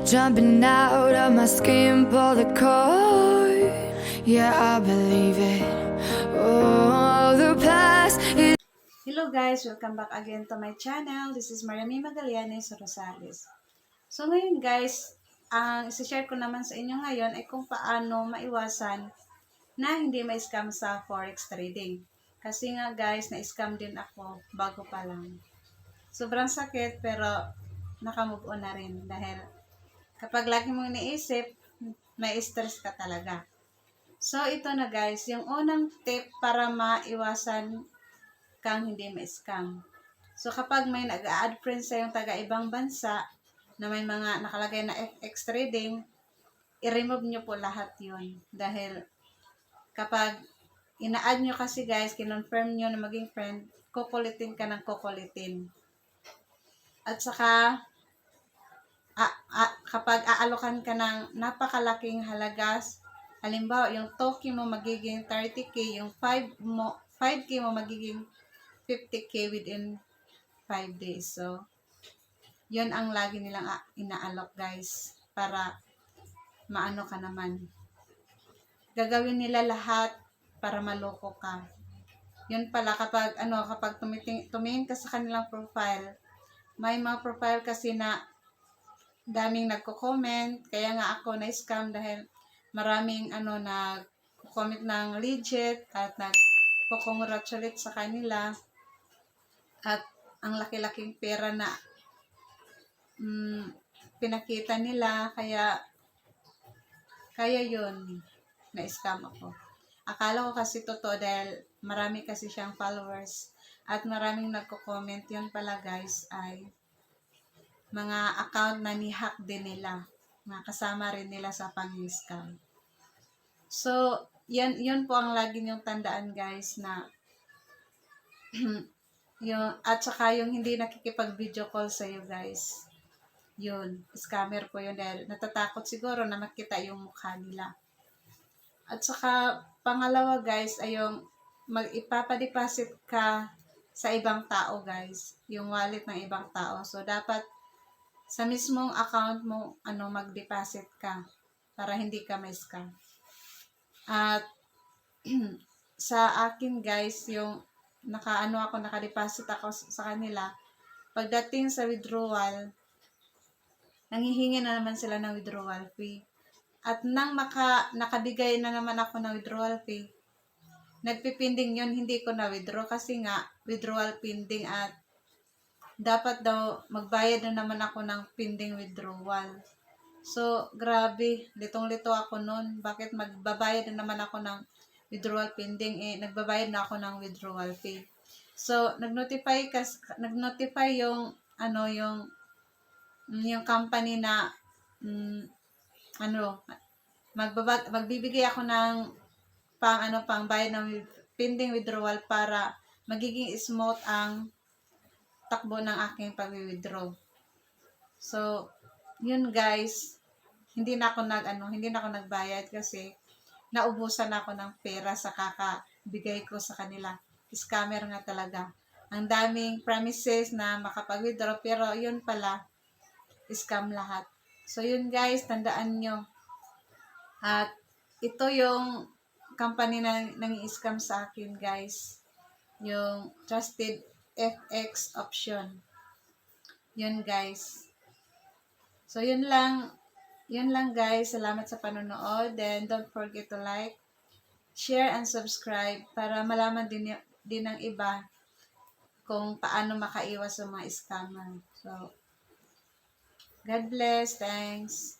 jumping out of my skin, pull the cord. Yeah, I believe it. Oh, the past is. Hello guys! Welcome back again to my channel. This is Mariamy Magallanes Rosales. So ngayon guys, ang isi-share ko naman sa inyo ngayon ay kung paano maiwasan na hindi ma-scam sa forex trading. Kasi nga guys, na-scam din ako bago pa lang. Sobrang sakit pero nakamove on na rin dahil kapag lagi mong iniisip, may stress ka talaga. So ito na guys, yung unang tip para maiwasan kang hindi ma-scam. So, kapag may nag-a-add friends sa yung taga-ibang bansa na may mga nakalagay na FX trading, i-remove nyo po lahat yun. Dahil kapag ina-add nyo kasi guys, kinonfirm nyo na maging friend, kukulitin ka ng kukulitin. At saka, kapag aalokan ka ng napakalaking halagas, halimbawa, yung token mo magiging 30k, yung 5k mo magiging 50k within 5 days. So, yun ang lagi nilang inaalok guys para maano ka naman. Gagawin nila lahat para maloko ka. Yun pala kapag tumingin ka sa kanilang profile, may mga profile kasi na daming nagko-comment, kaya nga ako na-scam dahil maraming nag-comment ng legit at nagko-congratulate sa kanila at ang laki-laking pera na pinakita nila, kaya yun, na-scam ako. Akala ko kasi totoo dahil marami kasi siyang followers at maraming nagko-comment. Yun pala guys ay mga account na ni-hack din nila, na kasama rin nila sa pang-scam. So, yun po ang lagi niyong tandaan guys na at saka yung hindi nakikipag-video call sa iyo guys. Yun, scammer po yun dahil natatakot siguro na makita yung mukha nila. At saka, pangalawa guys, ay yung ipapadeposit ka sa ibang tao guys, yung wallet ng ibang tao. So, dapat sa mismong account mo, mag-deposit ka para hindi ka ma-scam. At sa akin guys, yung naka-deposit ako sa kanila, pagdating sa withdrawal, nanghihingi na naman sila ng withdrawal fee. At nang nakabigay na naman ako ng withdrawal fee, nagpipinding yun, hindi ko na withdraw kasi nga withdrawal pending at dapat daw magbayad na naman ako ng pending withdrawal. So, grabe, litong-lito ako nun. Bakit magbabayad na naman ako ng withdrawal pending? Nagbabayad na ako ng withdrawal fee. So, nag-notify yung company na magbibigay ako ng pang bayad ng pending withdrawal para magiging smooth ang takbo ng aking pag-withdraw. So, yun guys, hindi na ako nagbayad kasi naubusan ako ng pera sa kakabigay ko sa kanila. Scammer nga talaga. Ang daming promises na makapag-withdraw pero yun pala, scam lahat. So yun guys, tandaan nyo. At ito yung company na nang-i-scam sa akin guys. Yung Trusted FX Option. Yun guys. So yun lang guys. Salamat sa panonood. Then don't forget to like, share, and subscribe para malaman din ng iba kung paano makaiwas sa mga scammer. So, God bless. Thanks.